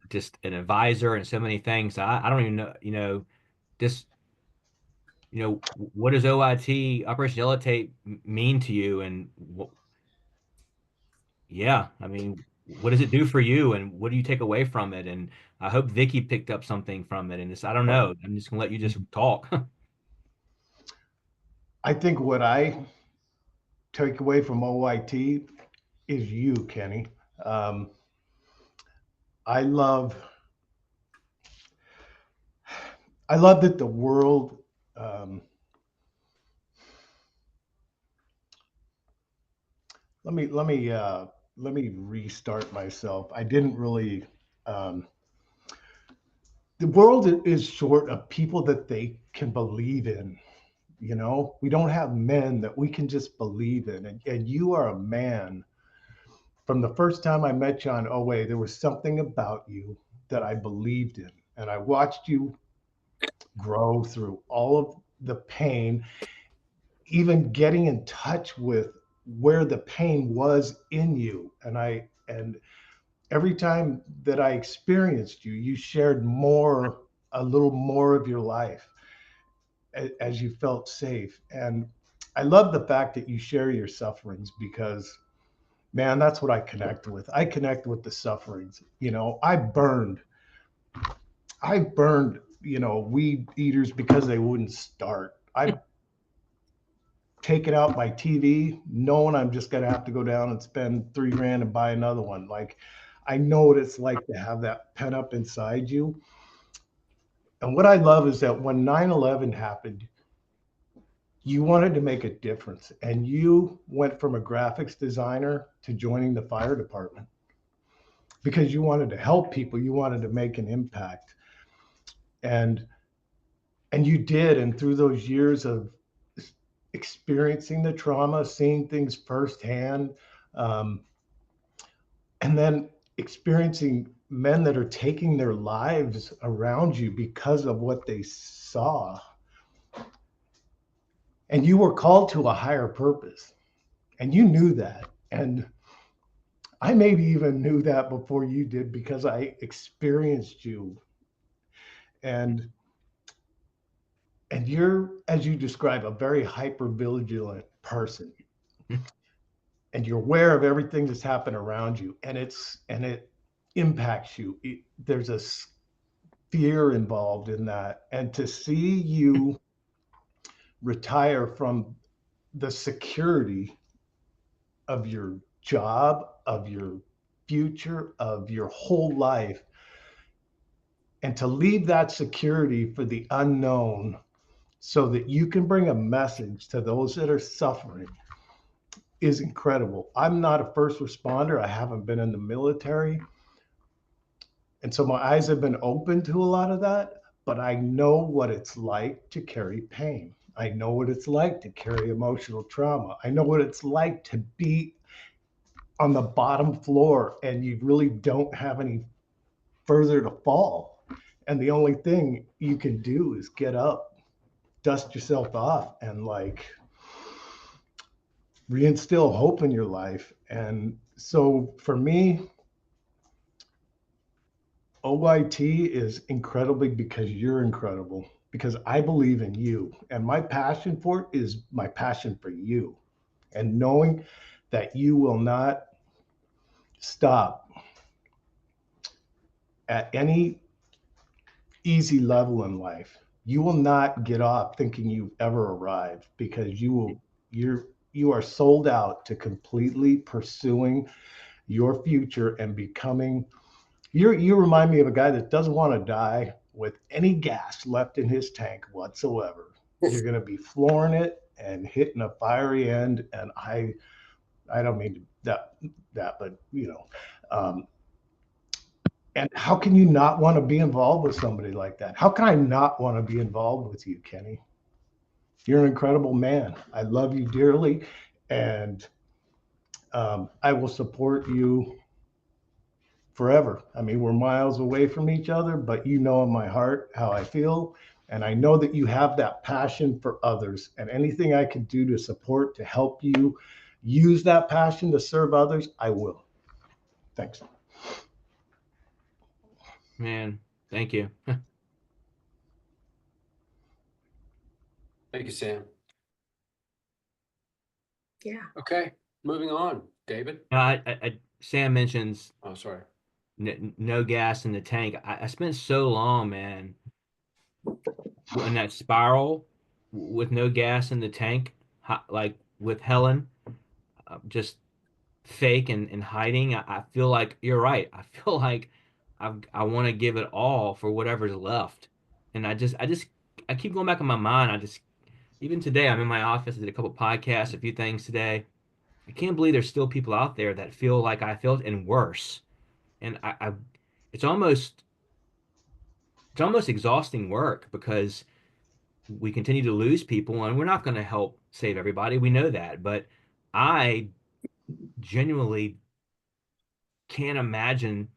just an advisor, and so many things. I don't even know, just what does OIT, Operation Yellow Tape, mean to you, and yeah, I mean, what does it do for you, and what do you take away from it? And I hope Vicky picked up something from it. And it's, I don't know. I'm just gonna let you just talk. I think what I take away from OIT is you, Kenny. Um, I love that the world. Um, let me restart myself. I didn't really. Um, the world is short of people that they can believe in. We don't have men that we can just believe in, and you are a man. From the first time I met you on OA, there was something about you that I believed in, and I watched you grow through all of the pain, even getting in touch with where the pain was in you. And every time that I experienced you, you shared a little more of your life as you felt safe. And I love the fact that you share your sufferings because, man, that's what I connect with. I connect with the sufferings. I burned, weed eaters because they wouldn't start. I've taken out my TV knowing I'm just going to have to go down and spend $3,000 and buy another one. Like, I know what it's like to have that pent up inside you. And what I love is that when 9/11 happened, you wanted to make a difference, and you went from a graphics designer to joining the fire department because you wanted to help people, you wanted to make an impact. And and you did. And through those years of experiencing the trauma, seeing things firsthand, um, and then experiencing men that are taking their lives around you because of what they saw, and you were called to a higher purpose, and you knew that. And I maybe even knew that before you did because I experienced you. And and you're, as you describe, a very hyper vigilant person, and you're aware of everything that's happened around you, and it impacts you. There's a fear involved in that, and to see you retire from the security of your job, of your future, of your whole life, and to leave that security for the unknown so that you can bring a message to those that are suffering is incredible. I'm not a first responder. I haven't been in the military. And so my eyes have been open to a lot of that, but I know what it's like to carry pain. I know what it's like to carry emotional trauma. I know what it's like to be on the bottom floor and you really don't have any further to fall. And the only thing you can do is get up, dust yourself off, and like reinstill hope in your life. And so for me, OYT is incredibly because you're incredible, because I believe in you. And my passion for it is my passion for you. And knowing that you will not stop at any easy level in life. You will not get off thinking you've ever arrived, because you are sold out to completely pursuing your future and becoming. You remind me of a guy that doesn't want to die with any gas left in his tank whatsoever. You're going to be flooring it and hitting a fiery end, and I I don't mean that, but and how can you not want to be involved with somebody like that? How can I not want to be involved with you, Kenny? You're an incredible man. I love you dearly, and I will support you forever. I mean, we're miles away from each other, but you know in my heart how I feel. And I know that you have that passion for others. And anything I can do to support, to help you use that passion to serve others, I will. Thanks. Man, thank you. Thank you, Sam. Yeah. Okay, moving on. David? Sam mentions Oh, sorry. no gas in the tank. I spent so long, man, in that spiral with no gas in the tank, like with Helen, just fake and hiding. I feel like you're right. I feel like I want to give it all for whatever's left. And I keep going back in my mind. Even today, I'm in my office. I did a couple podcasts, a few things today. I can't believe there's still people out there that feel like I felt and worse. And it's almost, it's almost exhausting work because we continue to lose people and we're not going to help save everybody. We know that. But I genuinely can't imagine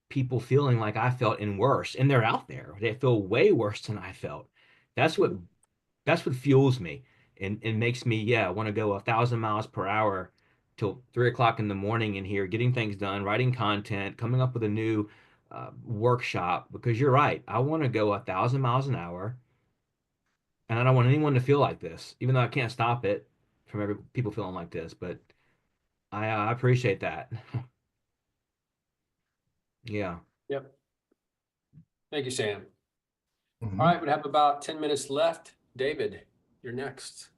people feeling like I felt and worse. And they're out there. They feel way worse than I felt. That's what that's what fuels me and makes me, yeah, want to go 1,000 miles per hour till 3 o'clock in the morning in here, getting things done, writing content, coming up with a new workshop. Because you're right, I want to go 1,000 miles an hour, and I don't want anyone to feel like this, even though I can't stop it from people feeling like this. But I appreciate that. Yeah. Yep. Thank you, Sam. Mhm. All right, we have about 10 minutes left. David, you're next.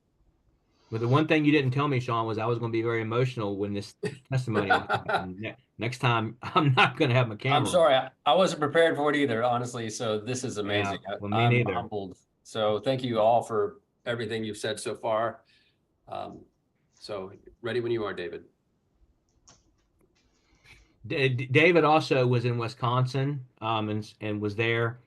But the one thing you didn't tell me, Sean, was I was going to be very emotional when this testimonial happened. Next time, I'm not going to have my camera I'm on. sorry, I wasn't prepared for it either, honestly. So this is amazing. Yeah, well, me I'm neither. humbled. So thank you all for everything you've said so far. So ready when you are, David. David also was in Wisconsin, and was there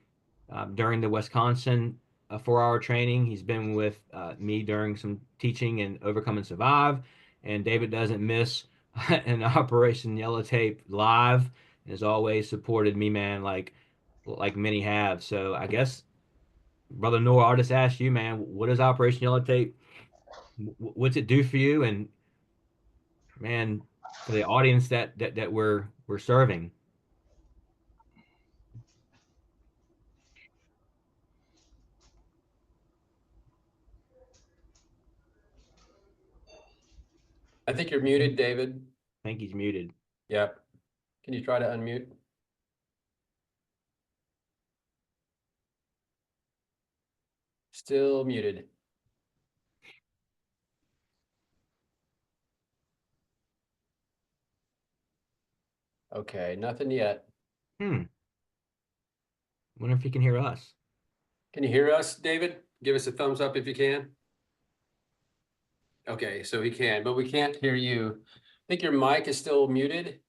during the Wisconsin 4-hour training. He's been with me during some teaching and Overcome and Survive. And David doesn't miss an Operation Yellow Tape live, and has always supported me, man, like many have. So I guess, Brother Noah, I'll just ask you, man, what is Operation Yellow Tape? What's it do for you? And man, for the audience that we're serving. I think you're muted, David. I think he's muted. Yep. Can you try to unmute? Still muted. Okay, nothing yet. Wonder if he can hear us. Can you hear us, David? Give us a thumbs up if you can. Okay, so he can, but we can't hear you. I think your mic is still muted.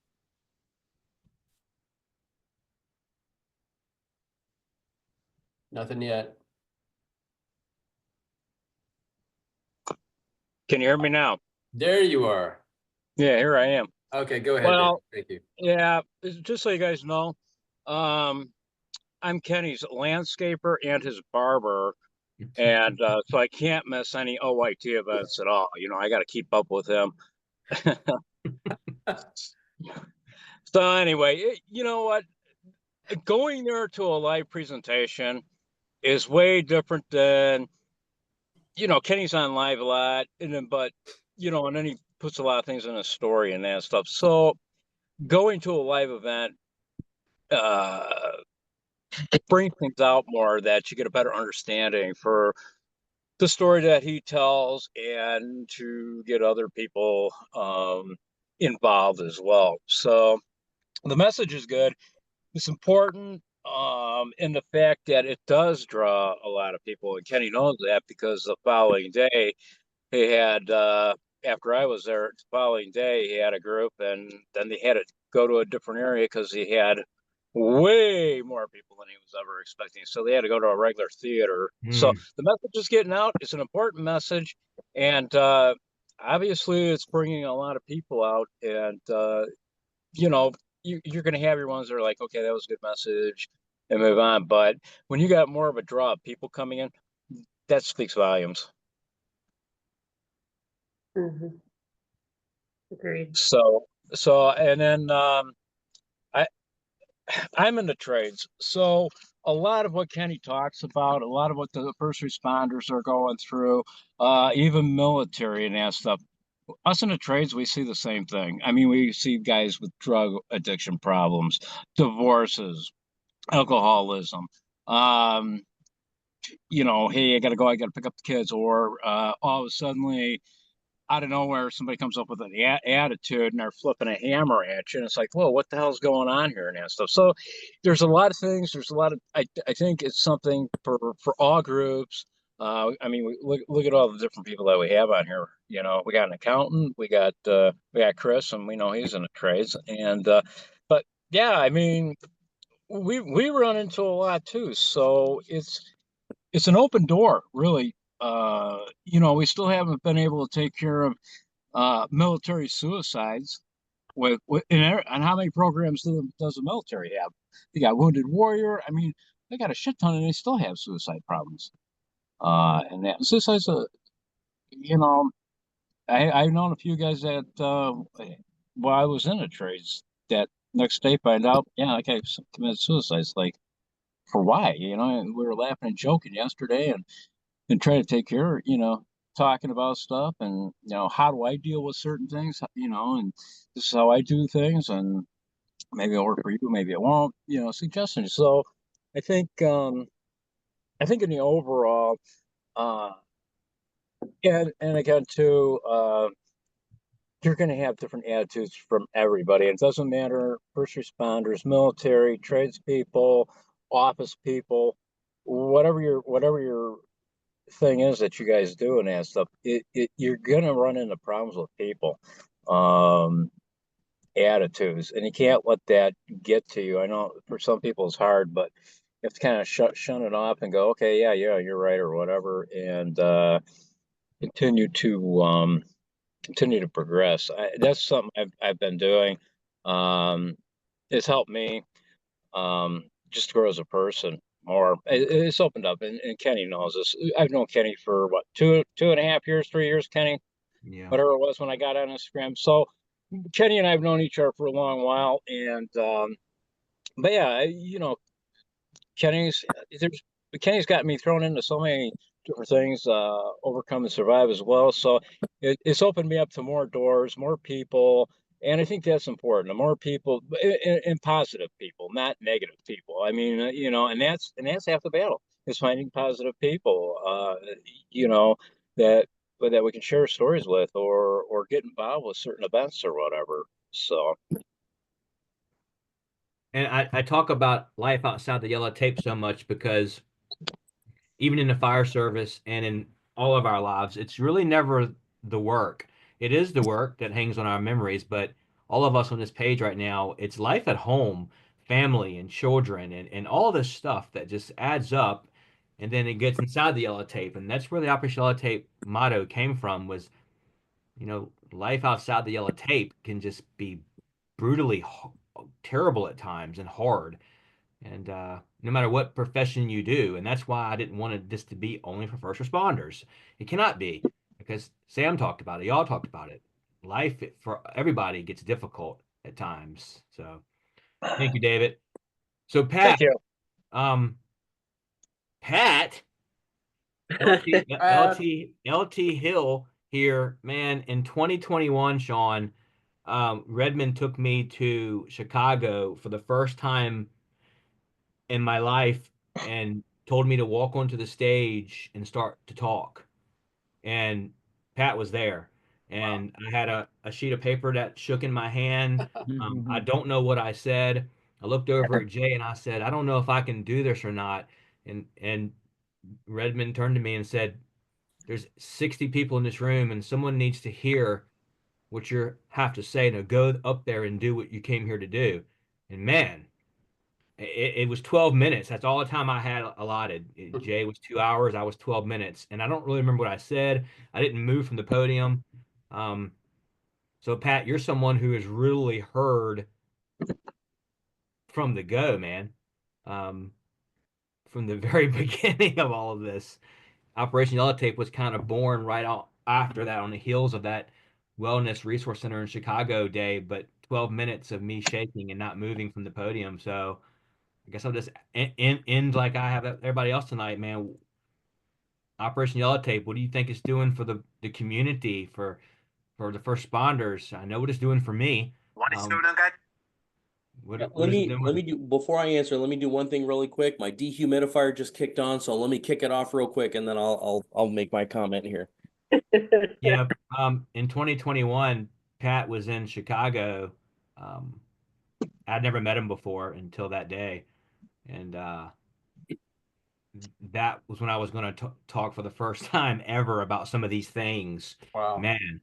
Nothing yet. Can you hear me now? There you are. Yeah, here I am. Okay, go ahead, Well, David. Thank you. yeah, just so you guys know, I'm Kenny's landscaper and his barber. And so I can't miss any OYT events at all. You know, I got to keep up with him. So anyway, you know what? Going there to a live presentation is way different than, you know, Kenny's on live a lot, and then, but, you know, and then he puts a lot of things in his story and that stuff. So going to a live event brings things out more that you get a better understanding for the story that he tells and to get other people involved as well. So the message is good. It's important in the fact that it does draw a lot of people. And Kenny knows that because the following day he had after I was there, the following day, he had a group, and then they had to go to a different area because he had way more people than he was ever expecting. So they had to go to a regular theater. So the message is getting out. It's an important message, and obviously, it's bringing a lot of people out. And you know, you're going to have your ones that are like, okay, that was a good message, and move on. But when you got more of a draw of people coming in, that speaks volumes. Agreed. So, and then I I'm in the trades, so a lot of what Kenny talks about, a lot of what the first responders are going through, even military and that stuff. Us in the trades, we see the same thing. I mean, we see guys with drug addiction problems, divorces, alcoholism. Um, hey, I gotta go, I gotta pick up the kids, or all of a sudden, out of nowhere, somebody comes up with an attitude and they're flipping a hammer at you, and it's like, whoa, what the hell's going on here and that stuff. So there's a lot of things. There's a lot of. I think it's something for all groups. I mean, look at all the different people that we have on here. We got an accountant, we got Chris, and we know he's in the trades, and but yeah, I mean, we run into a lot too. So it's an open door, really. We still haven't been able to take care of military suicides and how many programs does the military have? They got Wounded Warrior. I mean, they got a shit ton, and they still have suicide problems. And that suicide's you know, I've known a few guys that while I was in the trades that next day find out, yeah, okay, committed suicide. It's like, for why? And we were laughing and joking yesterday, and trying to take care, talking about stuff, and how do I deal with certain things, and this is how I do things, and maybe it'll work for you, maybe it won't, suggestions. So I think in the overall, uh and again too, you're going to have different attitudes from everybody. It doesn't matter, first responders, military, tradespeople, office people, whatever your thing is that you guys do and that stuff, you're gonna run into problems with people, attitudes, and you can't let that get to you. I know for some people it's hard, but you have to kind of shun it off and go, okay, yeah, you're right, or whatever, and continue to progress. That's something I've been doing. It's helped me just grow as a person more. It's opened up, and Kenny knows this. I've known Kenny for what, 2.5 years, 3 years, Kenny, Yeah. whatever it was when I got on Instagram. So Kenny and I have known each other for a long while, and but yeah, Kenny's there's Kenny's got me thrown into so many different things, overcome and survive as well. So it's opened me up to more doors, more people, and I think that's important. The more people, and positive people, not negative people. I mean, and that's half the battle is finding positive people, that that we can share stories with, or get involved with certain events or whatever. So And I talk about life outside the yellow tape so much because even in the fire service and in all of our lives, it's really never the work. It is the work that hangs on our memories, but all of us on this page right now, it's life at home, family and children and all this stuff that just adds up. And then it gets inside the yellow tape. And that's where the Operation Yellow Tape motto came from was, life outside the yellow tape can just be brutally terrible at times and hard. And no matter what profession you do, and that's why I didn't want this to be only for first responders. It cannot be because Sam talked about it, y'all talked about it. Life for everybody gets difficult at times. So thank you, David. So thank Pat, you. um, Pat, LT Hill here, man. In 2021, Sean, Redmond took me to Chicago for the first time in my life and told me to walk onto the stage and start to talk. And Pat was there. And I had a sheet of paper that shook in my hand. I don't know what I said. I looked over at Jay and I said, I don't know if I can do this or not. And Redmond turned to me and said, there's 60 people in this room and someone needs to hear what you have to say. Now go up there and do what you came here to do. And man, it was 12 minutes. That's all the time I had allotted. Jay was 2 hours. I was 12 minutes. And I don't really remember what I said. I didn't move from the podium. Um, so Pat, you're someone who has really heard from the go, man. Um, from the very beginning of all of this. Operation Yellow Tape was kind of born right out after that on the heels of that Wellness Resource Center in Chicago day, but 12 minutes of me shaking and not moving from the podium. So I guess I'll just end like I have everybody else tonight, man. Operation Yellow Tape, what do you think it's doing for the community, for the first responders? I know what it's doing for me. Yeah, What is it doing? let me do before I answer, let me do one thing really quick. My dehumidifier just kicked on, so let me kick it off real quick and then I'll make my comment here. Yeah, in 2021, Pat was in Chicago. Um, I'd never met him before until that day, and that was when I was going to talk for the first time ever about some of these things. Wow. Man,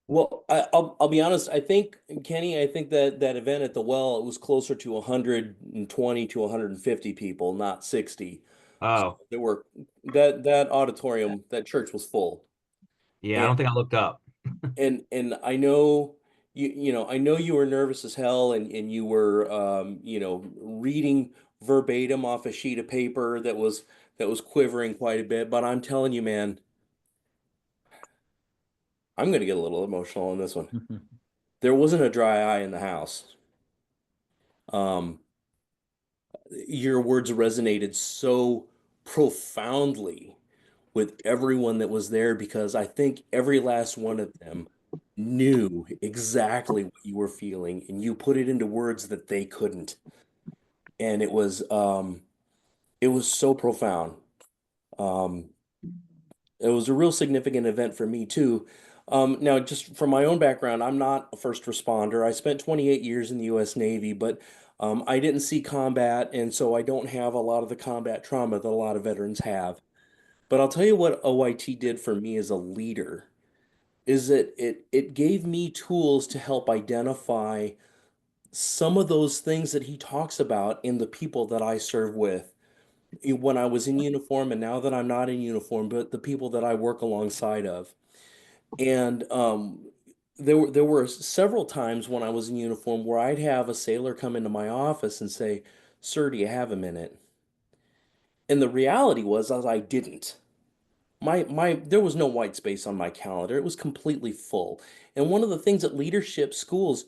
Well, I'll be honest. I think Kenny, I think that that event at the well, it was closer to 120 to 150 people, not 60. So oh there were that auditorium, that church was full. yeah, I And don't think I looked up. and I know I know you were nervous as hell and you were reading verbatim off a sheet of paper that was quivering quite a bit, but I'm telling you, man, I'm gonna get a little emotional on this one. There wasn't a dry eye in the house. Um, your words resonated so profoundly with everyone that was there because I think every last one of them knew exactly what you were feeling and you put it into words that they couldn't. And it was so profound. Um, it was a real significant event for me too. Now, just from my own background, I'm not a first responder. I spent 28 years in the U.S. Navy, but I didn't see combat, and so I don't have a lot of the combat trauma that a lot of veterans have. But I'll tell you what OIT did for me as a leader is that it gave me tools to help identify some of those things that he talks about in the people that I serve with when I was in uniform and now that I'm not in uniform, but the people that I work alongside of. And there were several times when I was in uniform where I'd have a sailor come into my office and say, "Sir, do you have a minute?" And the reality was I didn't. My there was no white space on my calendar. It was completely full. And one of the things that leadership schools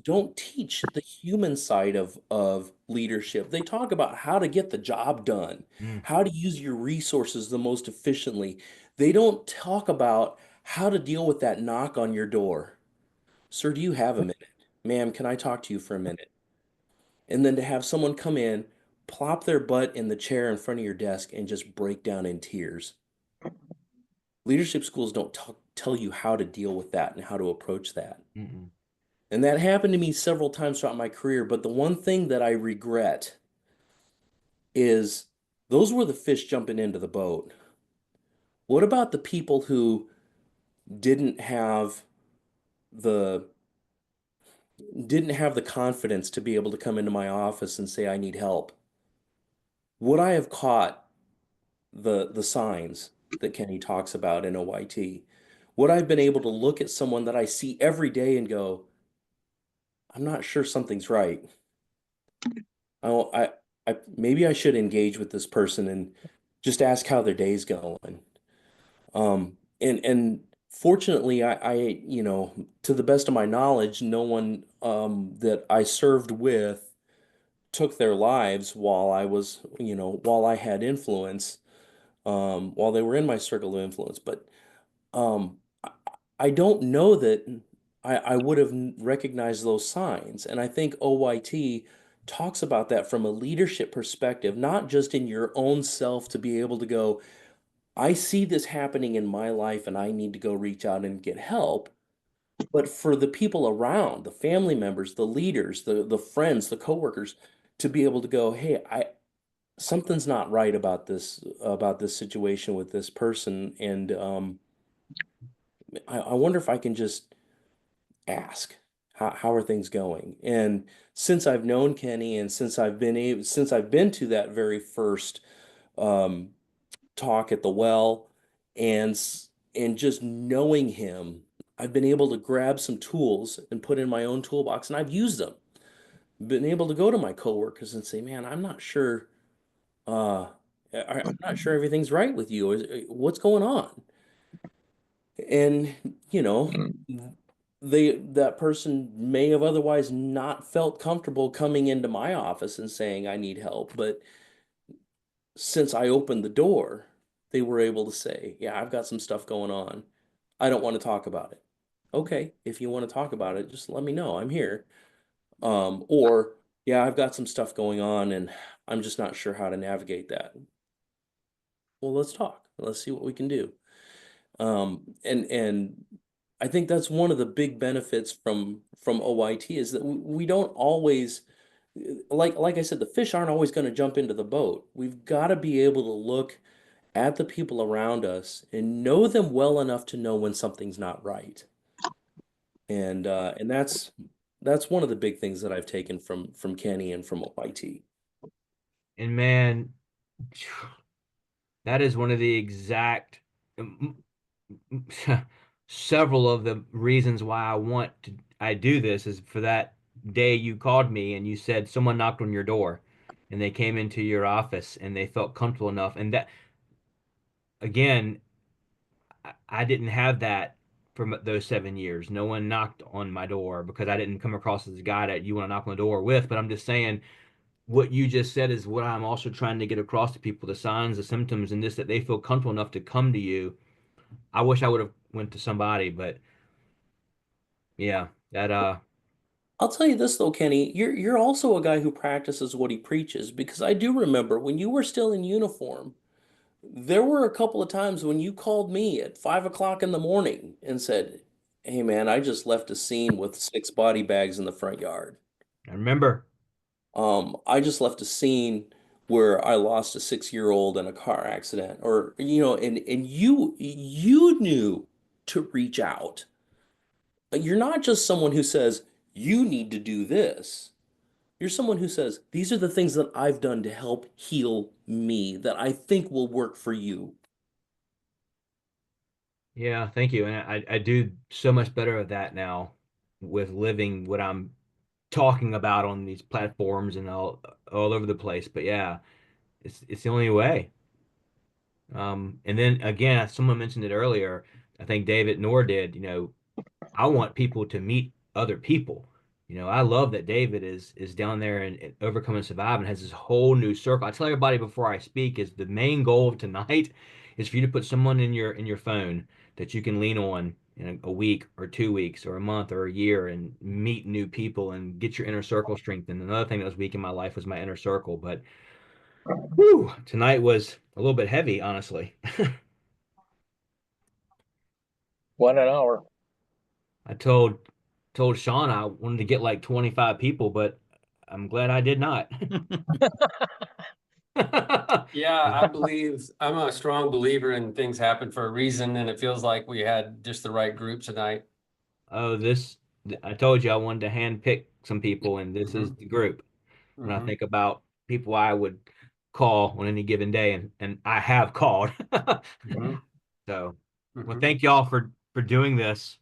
don't teach the human side of leadership. They talk about how to get the job done, Mm, how to use your resources the most efficiently. They don't talk about how to deal with that knock on your door. Sir, do you have a minute? Ma'am, can I talk to you for a minute? And then to have someone come in, plop their butt in the chair in front of your desk and just break down in tears. Leadership schools don't tell you how to deal with that and how to approach that. mm-mm. And that happened to me several times throughout my career. But the one thing that I regret is those were the fish jumping into the boat. What about the people who didn't have the didn't have the confidence to be able to come into my office and say I need help? Would I have caught the signs that Kenny talks about in OYT? Would I have been able to look at someone that I see every day and go, I'm not sure something's right. Oh, maybe I should engage with this person and just ask how their day's going. And fortunately, to the best of my knowledge, no one that I served with took their lives while I was, while I had influence, while they were in my circle of influence. But um, I I don't know that I would have recognized those signs. And I think OYT talks about that from a leadership perspective, not just in your own self to be able to go, I see this happening in my life and I need to go reach out and get help, but for the people around, the family members, the leaders, the friends, the coworkers, to be able to go, hey, something's not right about this situation with this person, and I wonder if I can just ask how are things going. And since I've known Kenny, and since I've been to that very first um, talk at the well, and just knowing him, I've been able to grab some tools and put in my own toolbox, and I've used them. Been able to go to my coworkers and say, "Man, I'm not sure. Uh, I'm not sure everything's right with you. What's going on?" And that person may have otherwise not felt comfortable coming into my office and saying I need help, but since I opened the door, they were able to say, "Yeah, I've got some stuff going on. I don't want to talk about it." Okay, if you want to talk about it, just let me know. I'm here. Or yeah, I've got some stuff going on and I'm just not sure how to navigate that. Well, let's talk. Let's see what we can do. And I think that's one of the big benefits from OIT is that we don't always like I said, the fish aren't always going to jump into the boat. We've got to be able to look at the people around us and know them well enough to know when something's not right. And that's one of the big things that I've taken from Kenny and from OIT. And man, that is one of the exact several of the reasons why I do this is for that day you called me and you said someone knocked on your door and they came into your office and they felt comfortable enough. And that, again, I didn't have that for those 7 years. No one knocked on my door because I didn't come across as a guy that you want to knock on the door with. But I'm just saying, what you just said is what I'm also trying to get across to people, the signs, the symptoms, and this, that they feel comfortable enough to come to you. I wish I would have went to somebody, but yeah, that I'll tell you this though, Kenny, you're also a guy who practices what he preaches, because I do remember when you were still in uniform, there were a couple of times when you called me at 5 o'clock in the morning and said, "Hey man, I just left a scene with 6 body bags in the front yard. I remember. I just left a scene where I lost a 6-year-old in a car accident," or and you knew to reach out. You're not just someone who says you need to do this. You're someone who says, "These are the things that I've done to help heal me that I think will work for you." Yeah, thank you. And I do so much better at that now with living what I'm talking about on these platforms and all over the place. But yeah, it's the only way. And then again, someone mentioned it earlier. I think David Noor did, I want people to meet other people. I love that David is down there and overcome and survive and has this whole new circle. I tell everybody before I speak is the main goal of tonight is for you to put someone in your phone that you can lean on in a week or 2 weeks or a month or a year and meet new people and get your inner circle strengthened. Another thing that was weak in my life was my inner circle, but whew, tonight was a little bit heavy, honestly. 1 hour. I told Sean I wanted to get like 25 people, but I'm glad I did not. Yeah, I'm a strong believer in things happen for a reason, and it feels like we had just the right group tonight. Oh, I told you I wanted to hand pick some people, and this is the group. When I think about people I would call on any given day, and I have called. Mhm. So, well, Mhm. thank y'all for doing this.